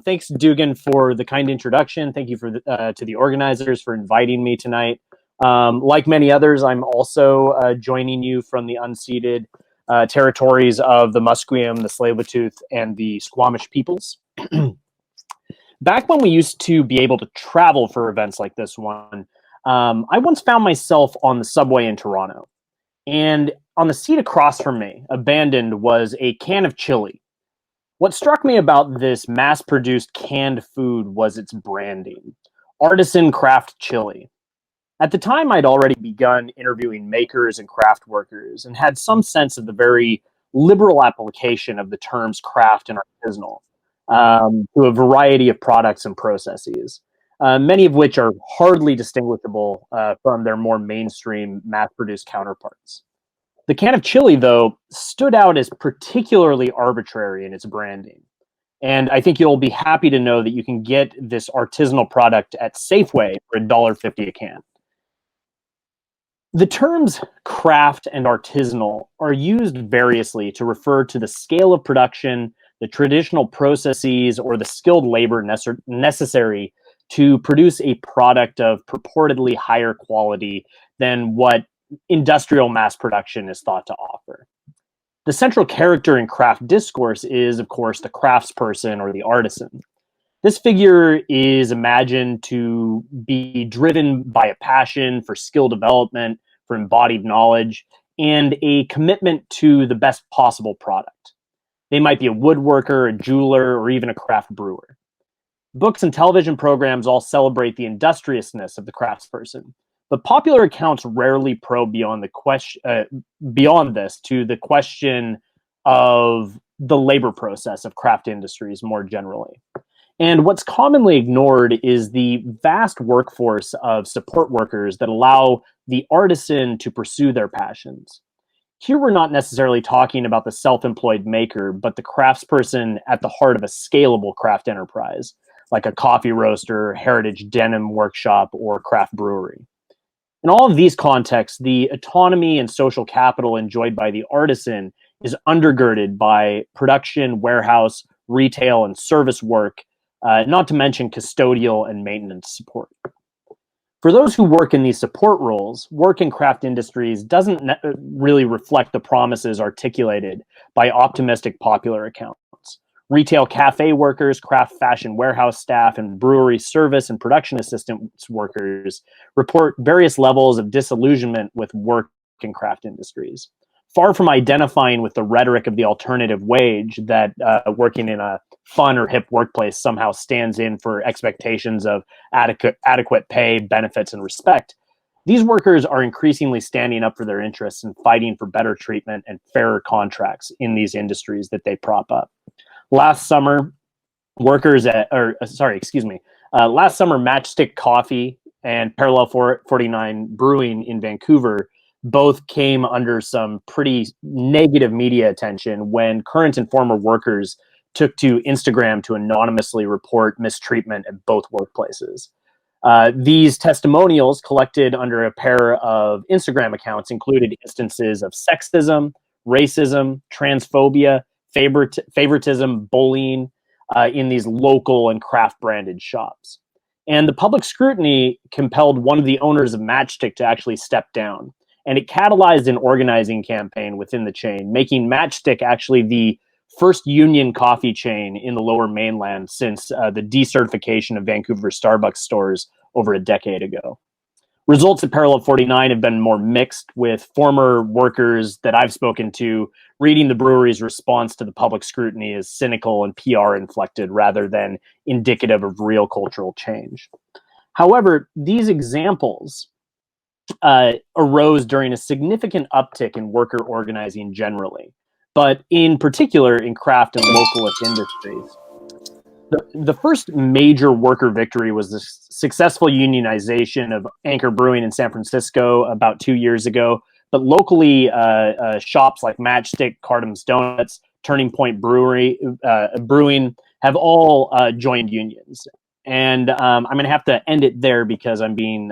Thanks, Dugan, for the kind introduction. Thank you to the organizers for inviting me tonight. Like many others, I'm also joining you from the unceded territories of the Musqueam, the Tsleil-Waututh, and the Squamish peoples. Back when we used to be able to travel for events like this one, I once found myself on the subway in Toronto. And on the seat across from me, abandoned, was a can of chili. What struck me about this mass-produced canned food was its branding, artisan craft chili. At the time, I'd already begun interviewing makers and craft workers and had some sense of the very liberal application of the terms craft and artisanal to a variety of products and processes, many of which are hardly distinguishable from their more mainstream mass-produced counterparts. The can of chili, though, stood out as particularly arbitrary in its branding. And I think you'll be happy to know that you can get this artisanal product at Safeway for $1.50 a can. The terms craft and artisanal are used variously to refer to the scale of production, the traditional processes, or the skilled labor necessary to produce a product of purportedly higher quality than what industrial mass production is thought to offer. The central character in craft discourse is, of course, the craftsperson or the artisan. This figure is imagined to be driven by a passion for skill development, for embodied knowledge, and a commitment to the best possible product. They might be a woodworker, a jeweler, or even a craft brewer. Books and television programs all celebrate the industriousness of the craftsperson, but popular accounts rarely probe beyond this to the question of the labor process of craft industries more generally. And what's commonly ignored is the vast workforce of support workers that allow the artisan to pursue their passions. Here we're not necessarily talking about the self-employed maker, but the craftsperson at the heart of a scalable craft enterprise, like a coffee roaster, heritage denim workshop, or craft brewery. In all of these contexts, the autonomy and social capital enjoyed by the artisan is undergirded by production, warehouse, retail, and service work, not to mention custodial and maintenance support. For those who work in these support roles, work in craft industries doesn't really reflect the promises articulated by optimistic popular accounts. Retail cafe workers, craft fashion warehouse staff, and brewery service and production assistance workers report various levels of disillusionment with work in craft industries. Far from identifying with the rhetoric of the alternative wage that working in a fun or hip workplace somehow stands in for expectations of adequate pay, benefits, and respect, these workers are increasingly standing up for their interests and fighting for better treatment and fairer contracts in these industries that they prop up. Last summer, Matchstick Coffee and Parallel 49 Brewing in Vancouver both came under some pretty negative media attention when current and former workers took to Instagram to anonymously report mistreatment at both workplaces. These testimonials collected under a pair of Instagram accounts included instances of sexism, racism, transphobia, favoritism, bullying in these local and craft branded shops. And the public scrutiny compelled one of the owners of Matchstick to actually step down. And it catalyzed an organizing campaign within the chain, making Matchstick actually the first union coffee chain in the Lower Mainland since the decertification of Vancouver Starbucks stores over a decade ago. Results at Parallel 49 have been more mixed, with former workers that I've spoken to reading the brewery's response to the public scrutiny as cynical and PR inflected rather than indicative of real cultural change. However, these examples arose during a significant uptick in worker organizing generally, but in particular in craft and localist industries. The first major worker victory was the successful unionization of Anchor Brewing in San Francisco about 2 years ago. But locally, shops like Matchstick, Cardam's Donuts, Turning Point Brewing have all joined unions. And I'm going to have to end it there because I'm being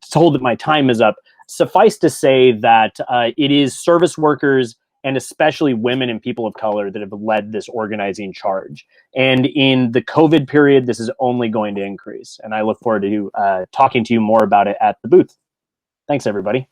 told that my time is up. Suffice to say that it is service workers and especially women and people of color that have led this organizing charge. And in the COVID period, this is only going to increase. And I look forward to talking to you more about it at the booth. Thanks, everybody.